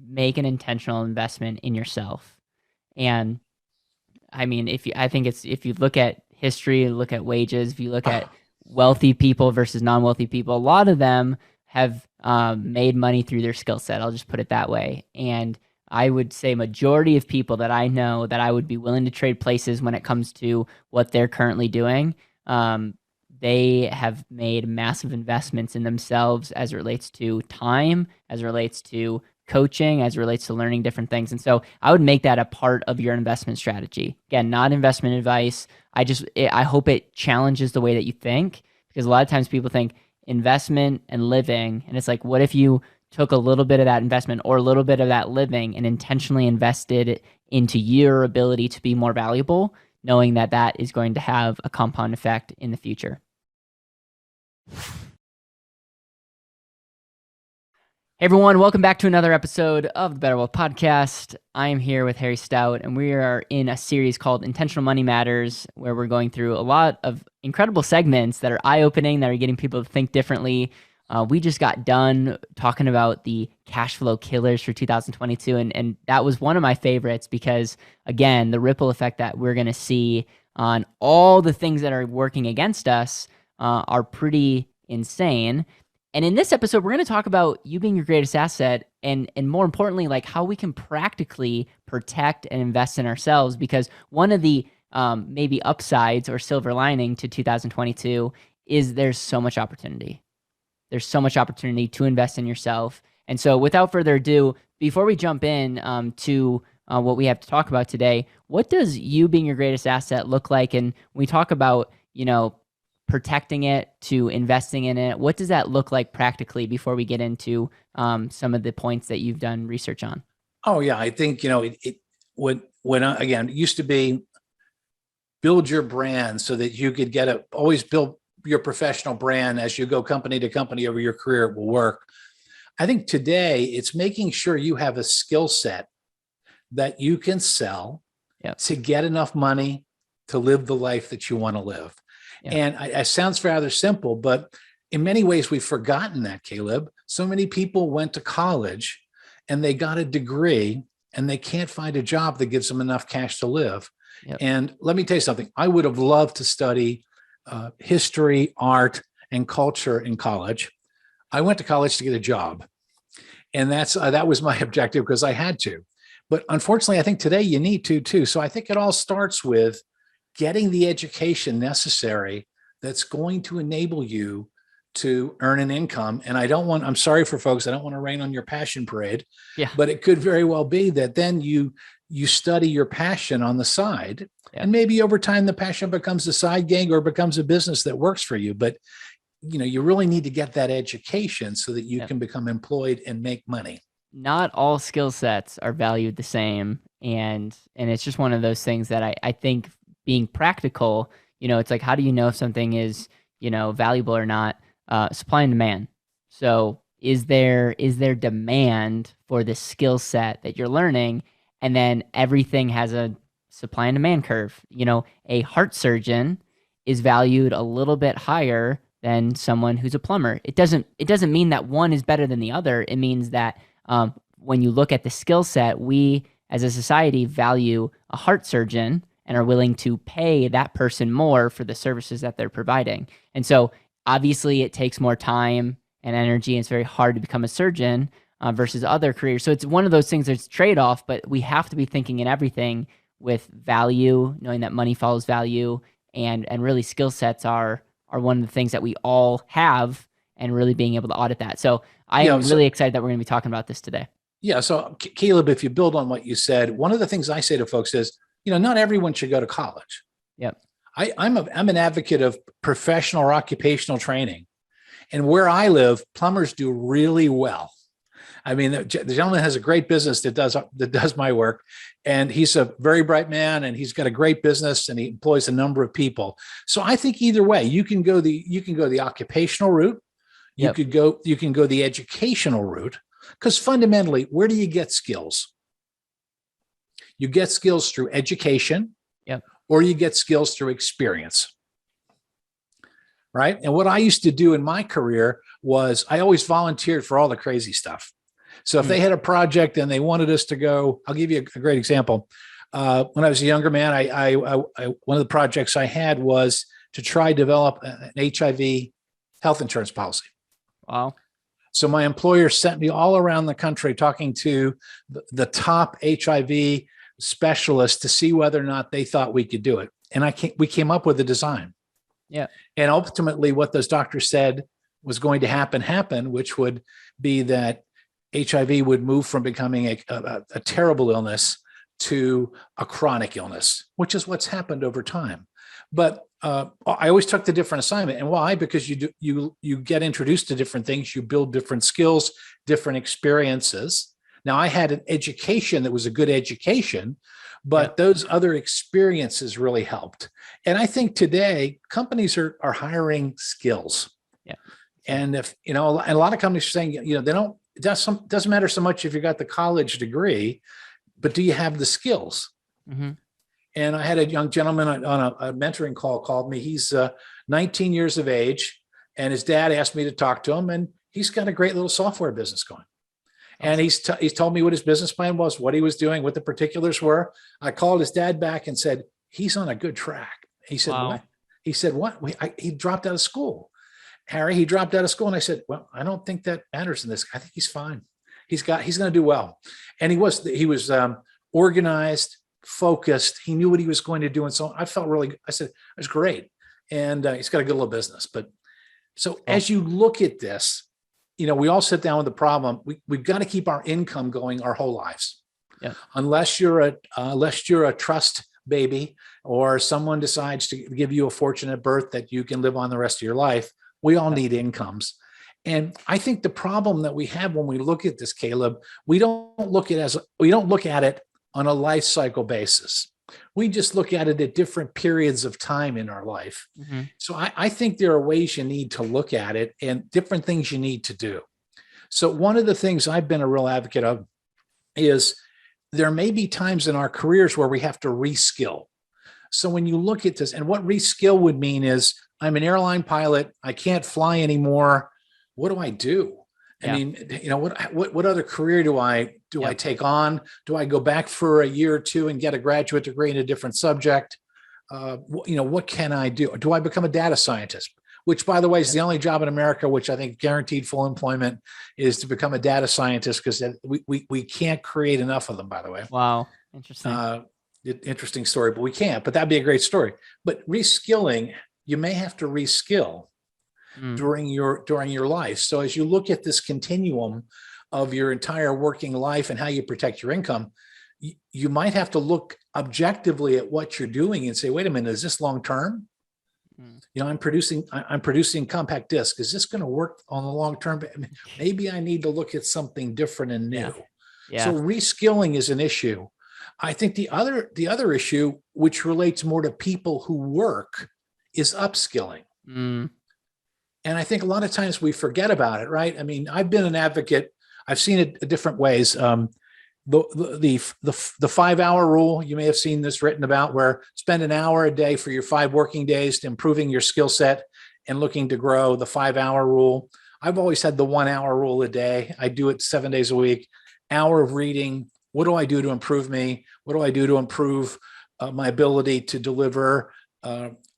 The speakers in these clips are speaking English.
make an intentional investment in yourself. And I mean, if you look at history, look at wages, if you look at wealthy people versus non-wealthy people, a lot of them have made money through their skill set. I'll just put it that way. And I would say majority of people that I know that I would be willing to trade places when it comes to what they're currently doing, they have made massive investments in themselves as it relates to time, as it relates to coaching, as it relates to learning different things. And so I would make that a part of your investment strategy. Again, not investment advice. I hope it challenges the way that you think, because a lot of times people think investment and living, and it's like, what if you took a little bit of that investment or a little bit of that living and intentionally invested it into your ability to be more valuable, knowing that that is going to have a compound effect in the future. Hey everyone, welcome back to another episode of the BetterWealth Podcast. I am here with Harry Stout, and we are in a series called Intentional Money Matters, where we're going through a lot of incredible segments that are eye-opening, that are getting people to think differently. We just got done talking about the cash flow killers for 2022, and that was one of my favorites because, again, the ripple effect that we're going to see on all the things that are working against us are pretty insane. And in this episode, we're going to talk about you being your greatest asset and more importantly, like how we can practically protect and invest in ourselves, because one of the maybe upsides or silver lining to 2022 is there's so much opportunity. There's so much opportunity to invest in yourself. And so without further ado, before we jump in to what we have to talk about today, what does you being your greatest asset look like? And when we talk about, protecting it to investing in it, what does that look like practically before we get into some of the points that you've done research on? Oh yeah, I think it again, it used to be build your brand so that you could always build your professional brand as you go company to company over your career. It will work. I think today it's making sure you have a skill set that you can sell to get enough money to live the life that you want to live. And it sounds rather simple, but in many ways we've forgotten that, Caleb. So many people went to college and they got a degree and they can't find a job that gives them enough cash to live. And let me tell you something. I would have loved to study history, art, and culture in college. I went to college to get a job. And that was my objective because I had to. But unfortunately, I think today you need to too. So I think it all starts with getting the education necessary that's going to enable you to earn an income. And I'm sorry for folks, I don't want to rain on your passion parade, but it could very well be that then you study your passion on the side, and maybe over time the passion becomes a side gig or becomes a business that works for you. But you really need to get that education so that you can become employed and make money. Not all skill sets are valued the same. And it's just one of those things that I think being practical, it's like, how do you know if something is, valuable or not? Supply and demand. So is there demand for the skill set that you're learning? And then everything has a supply and demand curve. A heart surgeon is valued a little bit higher than someone who's a plumber. It doesn't mean that one is better than the other. It means that when you look at the skill set, we as a society value a heart surgeon and are willing to pay that person more for the services that they're providing. And so obviously it takes more time and energy, and it's very hard to become a surgeon versus other careers. So it's one of those things that's trade-off, but we have to be thinking in everything with value, knowing that money follows value, and really skill sets are one of the things that we all have, and really being able to audit that. So I am really excited that we're going to be talking about this today. Yeah. So Caleb, if you build on what you said, one of the things I say to folks is, not everyone should go to college. I'm an advocate of professional or occupational training. And where I live, plumbers do really well. I mean, the gentleman has a great business that does my work, and he's a very bright man, and he's got a great business, and he employs a number of people. So I think either way, you can go the occupational route, you can go the educational route, because fundamentally, where do you get skills? You get skills through education, or you get skills through experience, right? And what I used to do in my career was I always volunteered for all the crazy stuff. So if they had a project and they wanted us to go, I'll give you a great example. When I was a younger man, one of the projects I had was to try develop an HIV health insurance policy. Wow. So my employer sent me all around the country talking to the top HIV specialists to see whether or not they thought we could do it. And we came up with a design. Yeah. And ultimately what those doctors said was going to happen, which would be that HIV would move from becoming a terrible illness to a chronic illness, which is what's happened over time. But I always took the different assignment. And why? Because you get introduced to different things, you build different skills, different experiences. Now, I had an education that was a good education, but those other experiences really helped. And I think today companies are hiring skills. Yeah. And if, and a lot of companies are saying, it doesn't matter so much if you got the college degree, but do you have the skills? Mm-hmm. And I had a young gentleman on a mentoring call called me. He's 19 years of age, and his dad asked me to talk to him, and he's got a great little software business going. Awesome. And he's told me what his business plan was, what he was doing, what the particulars were. I called his dad back and said, he's on a good track. He said, wow. What? He said, what? He dropped out of school. Harry, he dropped out of school. And I said, well, I don't think that matters in this. I think he's fine. He's going to do well. And he was organized, focused. He knew what he was going to do. And so I felt I said, that's great. And he's got a good little business. But so as you look at this, we all sit down with the problem. We've got to keep our income going our whole lives. Yeah. Unless you're a trust baby or someone decides to give you a fortune at birth that you can live on the rest of your life, we all need incomes. And I think the problem that we have when we look at this, Caleb, we don't look at it on a life cycle basis. We just look at it at different periods of time in our life. Mm-hmm. So I think there are ways you need to look at it and different things you need to do. So one of the things I've been a real advocate of is there may be times in our careers where we have to reskill. So when you look at this, and what reskill would mean is, I'm an airline pilot, I can't fly anymore. What do I do? I mean, what other career do I take on? Do I go back for a year or two and get a graduate degree in a different subject? What can I do? Do I become a data scientist? Which, by the way, is the only job in America which I think guaranteed full employment is to become a data scientist, because we can't create enough of them, by the way. Wow. Interesting. Interesting story, but we can't. But that'd be a great story. But reskilling, you may have to reskill during your life. So as you look at this continuum of your entire working life and how you protect your income, you might have to look objectively at what you're doing and say, wait a minute, is this long term? I'm producing compact disc. Is this going to work on the long term? Maybe I need to look at something different and new. Yeah. So reskilling is an issue. I think the other issue, which relates more to people who work, is upskilling. And I think a lot of times we forget about it, right? I mean, I've been an advocate. I've seen it different ways. The 5-hour rule, you may have seen this written about, where spend an hour a day for your 5 working days to improving your skill set and looking to grow. The 5-hour rule. I've always had the 1 hour rule a day. I do it 7 days a week. Hour of reading. What do I do to improve me? What do I do to improve my ability to deliver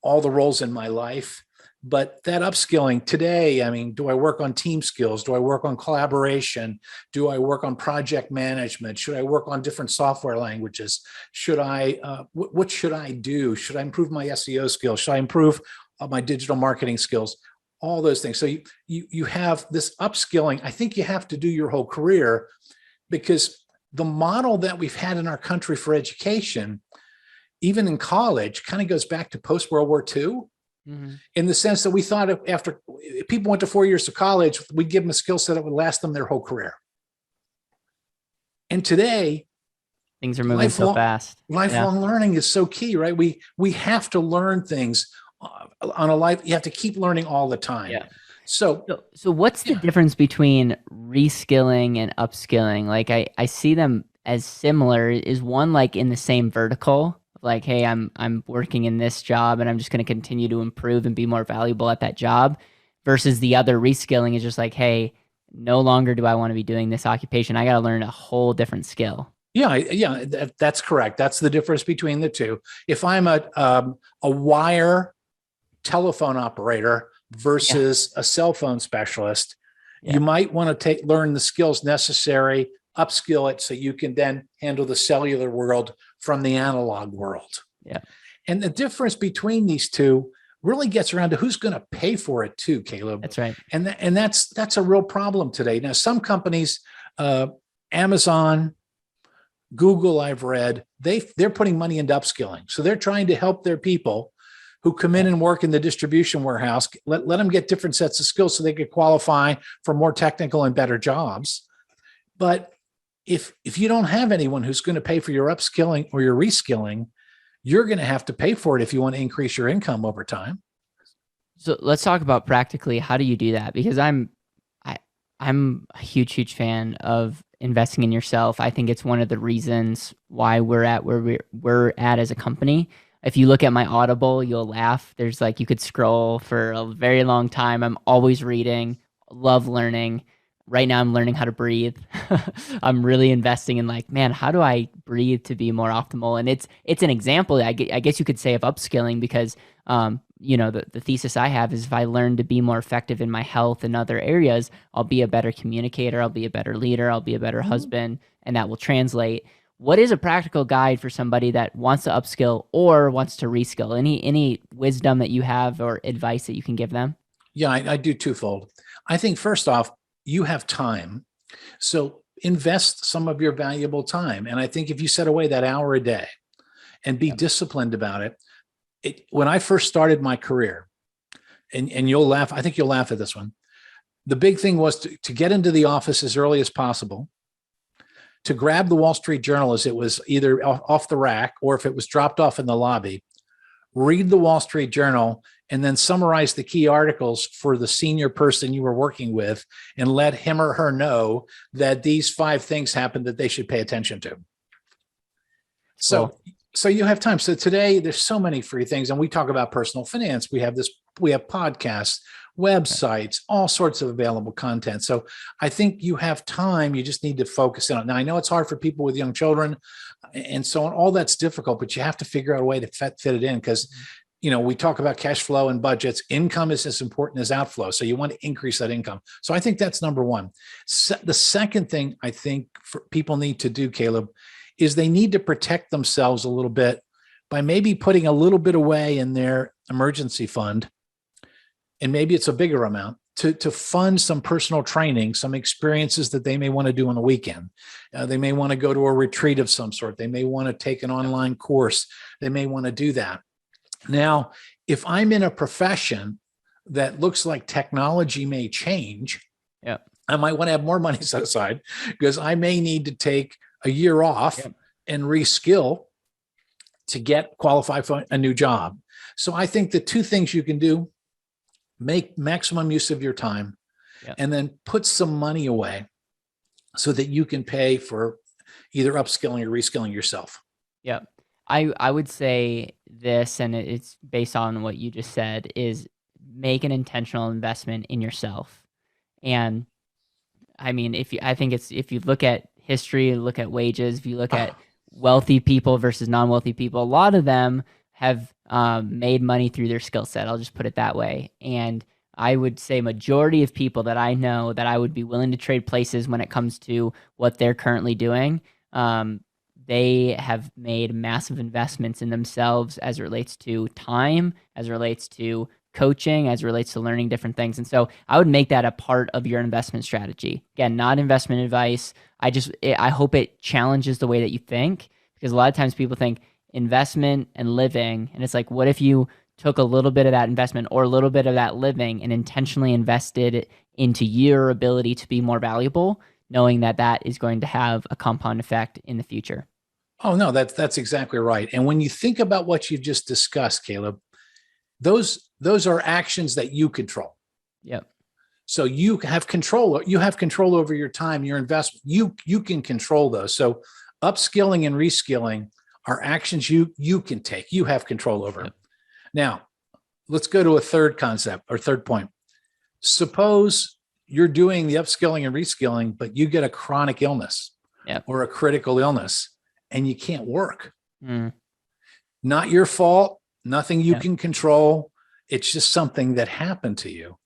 all the roles in my life? But that upskilling today, I mean, do I work on team skills? Do I work on collaboration? Do I work on project management? Should I work on different software languages? What should I do? Should I improve my SEO skills? Should I improve my digital marketing skills? All those things. So you have this upskilling. I think you have to do your whole career, because the model that we've had in our country for education, even in college, kind of goes back to post-World War II. In the sense that we thought after people went to 4 years of college, we'd give them a skill set that would last them their whole career. And today, things are moving so fast. Lifelong learning is so key, right? We have to learn things on a life. You have to keep learning all the time. Yeah. So what's the difference between reskilling and upskilling? Like I see them as similar. Is one like in the same vertical? Like, hey, I'm working in this job and I'm just going to continue to improve and be more valuable at that job, versus the other reskilling is just like, hey, no longer do I want to be doing this occupation. I got to learn a whole different skill. Yeah, that's correct. That's the difference between the two. If I'm a wire telephone operator versus a cell phone specialist, you might want to learn the skills necessary, upskill it so you can then handle the cellular world from the analog world. Yeah. And the difference between these two really gets around to who's going to pay for it too, Caleb. That's right. And that's a real problem today. Now, some companies, Amazon, Google, I've read, they're putting money into upskilling. So they're trying to help their people who come in and work in the distribution warehouse, let them get different sets of skills so they could qualify for more technical and better jobs. But if you don't have anyone who's going to pay for your upskilling or your reskilling, you're going to have to pay for it if you want to increase your income over time. So let's talk about practically, how do you do that? Because I'm a huge fan of investing in yourself. I think it's one of the reasons why we're at where we're at as a company. If you look at my Audible, you'll laugh. There's you could scroll for a very long time. I'm always reading, love learning. Right now I'm learning how to breathe. I'm really investing in man, how do I breathe to be more optimal? And it's an example, I guess you could say, of upskilling, because the thesis I have is if I learn to be more effective in my health and other areas, I'll be a better communicator, I'll be a better leader, I'll be a better husband, and that will translate. What is a practical guide for somebody that wants to upskill or wants to reskill? Any wisdom that you have or advice that you can give them? Yeah, I do twofold. I think first off, you have time. So invest some of your valuable time. And I think if you set away that hour a day and be disciplined about it, when I first started my career, and you'll laugh, I think you'll laugh at this one. The big thing was to get into the office as early as possible, to grab the Wall Street Journal as it was either off the rack or if it was dropped off in the lobby, read the Wall Street Journal, and then summarize the key articles for the senior person you were working with and let him or her know that these 5 things happened that they should pay attention to. So you have time. So today there's so many free things, and we talk about personal finance. We have podcasts, websites, all sorts of available content. So I think you have time. You just need to focus on it. Now, I know it's hard for people with young children and so on. All that's difficult, but you have to figure out a way to fit it in, because we talk about cash flow and budgets. Income is as important as outflow. So you want to increase that income. So I think that's number one. The second thing I think people need to do, Caleb, is they need to protect themselves a little bit by maybe putting a little bit away in their emergency fund. And maybe it's a bigger amount to fund some personal training, some experiences that they may want to do on the weekend. They may want to go to a retreat of some sort. They may want to take an online course. They may want to do that. Now, if I'm in a profession that looks like technology may change, I might want to have more money set aside, because I may need to take a year off and reskill to get qualified for a new job. So I think the 2 things you can do: make maximum use of your time, and then put some money away so that you can pay for either upskilling or reskilling yourself. Yeah. I would say this, and it's based on what you just said, is make an intentional investment in yourself. And I mean, if you look at history, look at wages, if you look at wealthy people versus non-wealthy people, a lot of them have made money through their skill set. I'll just put it that way. And I would say majority of people that I know that I would be willing to trade places when it comes to what they're currently doing, they have made massive investments in themselves as it relates to time, as it relates to coaching, as it relates to learning different things. And so I would make that a part of your investment strategy. Again, not investment advice. I hope it challenges the way that you think, because a lot of times people think investment and living, and it's what if you took a little bit of that investment or a little bit of that living and intentionally invested into your ability to be more valuable, knowing that that is going to have a compound effect in the future. Oh, no, that's exactly right. And when you think about what you've just discussed, Caleb, those are actions that you control. Yep. So you have control. You have control over your time, your investment. You can control those. So upskilling and reskilling are actions you can take. You have control over. Yep. Now, let's go to a third concept or third point. Suppose you're doing the upskilling and reskilling, but you get a chronic illness or a critical illness and you can't work. Not your fault, nothing you can control. It's just something that happened to you.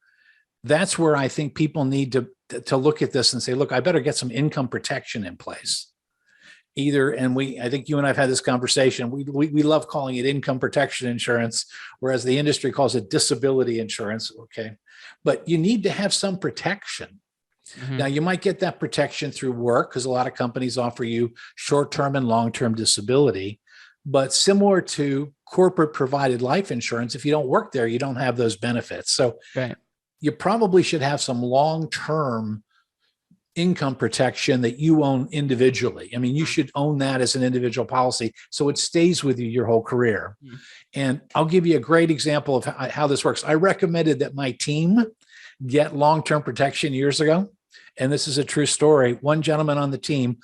That's where I think people need to look at this and say, look, I better get some income protection in place. I think you and I've had this conversation. We love calling it income protection insurance, whereas the industry calls it disability insurance. Okay. But you need to have some protection. Now, you might get that protection through work because a lot of companies offer you short-term and long-term disability. But similar to corporate provided life insurance, if you don't work there, you don't have those benefits. So you probably should have some long-term income protection that you own individually. I mean, you should own that as an individual policy so it stays with you your whole career. And I'll give you a great example of how this works. I recommended that my team get long-term protection years ago. And this is a true story. One gentleman on the team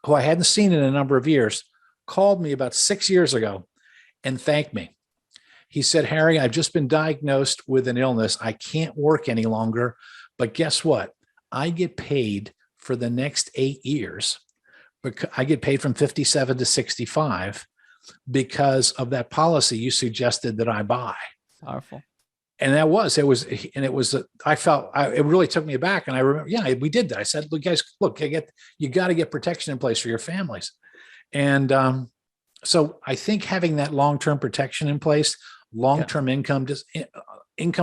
who I hadn't seen in a number of years called me about 6 years ago and thanked me. He said, Harry, I've just been diagnosed with an illness. I can't work any longer, but guess what? I get paid for the next 8 years. Because I get paid from 57 to 65 because of that policy you suggested that I buy. Powerful. And it really took me aback. And I remember, we did that. I said, look, guys, you got to get protection in place for your families. And so I think having that long-term protection in place, long-term income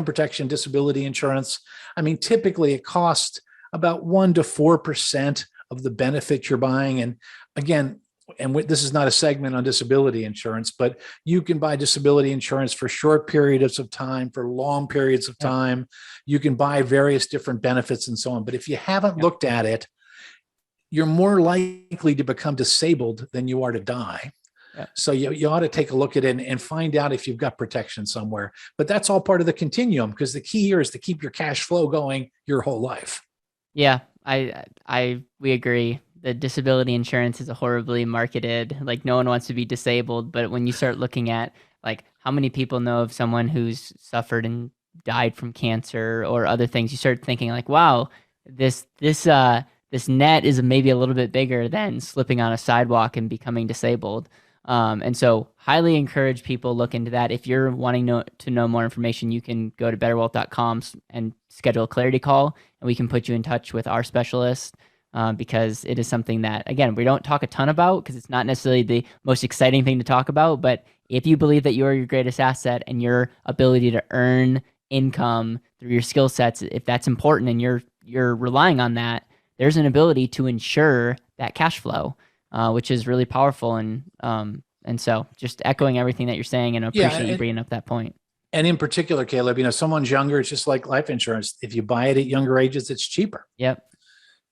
protection, disability insurance. I mean, typically it costs about 1% to 4% of the benefit you're buying. And again, this is not a segment on disability insurance, but you can buy disability insurance for short periods of time, for long periods of time. You can buy various different benefits and so on. But if you haven't looked at it, you're more likely to become disabled than you are to die. So you ought to take a look at it and find out if you've got protection somewhere. But that's all part of the continuum, because the key here is to keep your cash flow going your whole life. Yeah, we agree. The disability insurance is a horribly marketed, like no one wants to be disabled. But when you start looking at like how many people know of someone who's suffered and died from cancer or other things, you start thinking like, wow, this net is maybe a little bit bigger than slipping on a sidewalk and becoming disabled. And so highly encourage people look into that. If you're wanting to know more information, you can go to betterwealth.com and schedule a clarity call, and we can put you in touch with our specialist, because it is something that, again, we don't talk a ton about because it's not necessarily the most exciting thing to talk about. But if you believe that you're your greatest asset and your ability to earn income through your skill sets, if that's important and you're relying on that, there's an ability to ensure that cash flow. Which is really powerful. And so just echoing everything that you're saying, and I appreciate you bringing up that point. And in particular, Caleb, someone's younger, it's just like life insurance. If you buy it at younger ages, it's cheaper. Yep.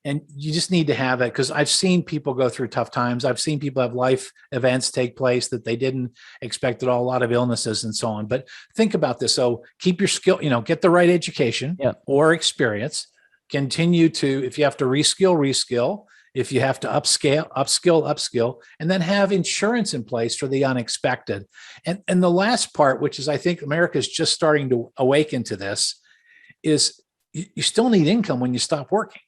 And you just need to have it, because I've seen people go through tough times. I've seen people have life events take place that they didn't expect at all, a lot of illnesses and so on. But think about this. So keep your skill, get the right education or experience. Continue to, if you have to reskill. If you have to upskill, and then have insurance in place for the unexpected. And the last part, which is I think America is just starting to awaken to this, is you still need income when you stop working.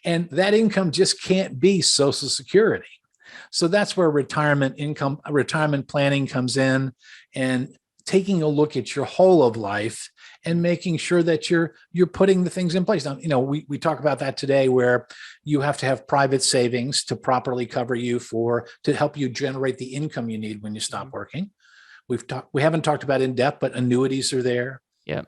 and that income just can't be Social Security. So that's where retirement planning comes in, and taking a look at your whole of life and making sure that you're putting the things in place. Now, we talk about that today, where you have to have private savings to properly cover you to help you generate the income you need when you stop working. We haven't talked about in depth, but annuities are there. Yeah.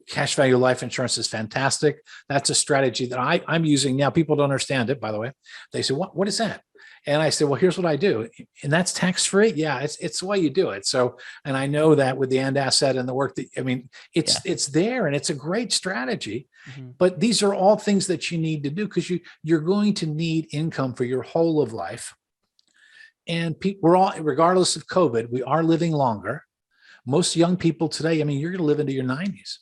Cash value life insurance is fantastic. That's a strategy that I'm using now. People don't understand it, by the way. They say, what is that? And I said, well, here's what I do. And that's tax-free. Yeah, it's the way you do it. So, and I know that with the end asset and the work it's there, and it's a great strategy. But these are all things that you need to do, because you're going to need income for your whole of life. And we're all, regardless of COVID, we are living longer. Most young people today, you're going to live into your 90s.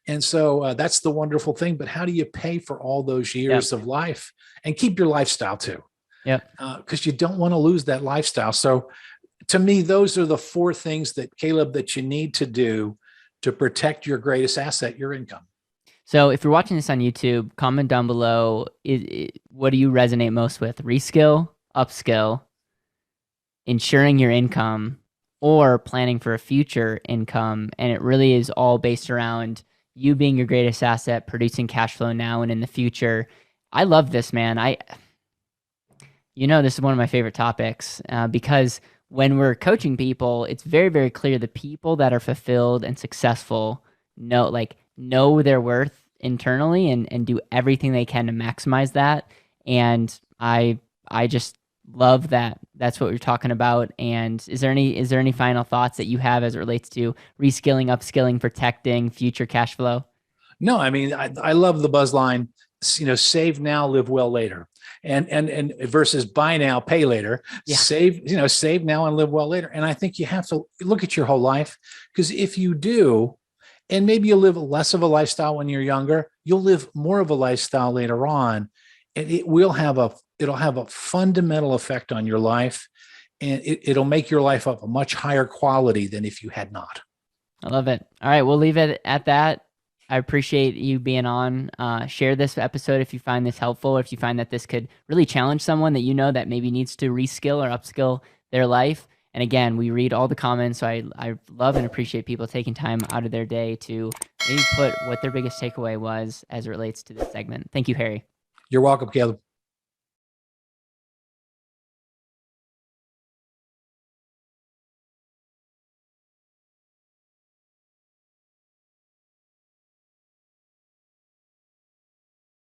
And so that's the wonderful thing. But how do you pay for all those years of life and keep your lifestyle too? Yeah. Because you don't want to lose that lifestyle. So to me, those are the 4 things that, Caleb, that you need to do to protect your greatest asset, your income. So if you're watching this on YouTube, comment down below, what do you resonate most with? Reskill, upskill, ensuring your income, or planning for a future income? And it really is all based around you being your greatest asset, producing cash flow now and in the future. I love this, man. This is one of my favorite topics because when we're coaching people, it's very, very clear the people that are fulfilled and successful know their worth internally and do everything they can to maximize that. And I just love that. That's what we're talking about. And is there any final thoughts that you have as it relates to reskilling, upskilling, protecting future cash flow? No, I mean, I love the buzz line, save now, live well later. And versus buy now, pay later. Yeah. Save now and live well later. And I think you have to look at your whole life, because if you do, and maybe you'll live less of a lifestyle when you're younger, you'll live more of a lifestyle later on, and it'll have a fundamental effect on your life, and it'll make your life of a much higher quality than if you had not. I love it. All right, we'll leave it at that. I appreciate you being on. Share this episode if you find this helpful, or if you find that this could really challenge someone that that maybe needs to reskill or upskill their life. And again, we read all the comments, so I love and appreciate people taking time out of their day to maybe put what their biggest takeaway was as it relates to this segment. Thank you, Harry. You're welcome, Caleb.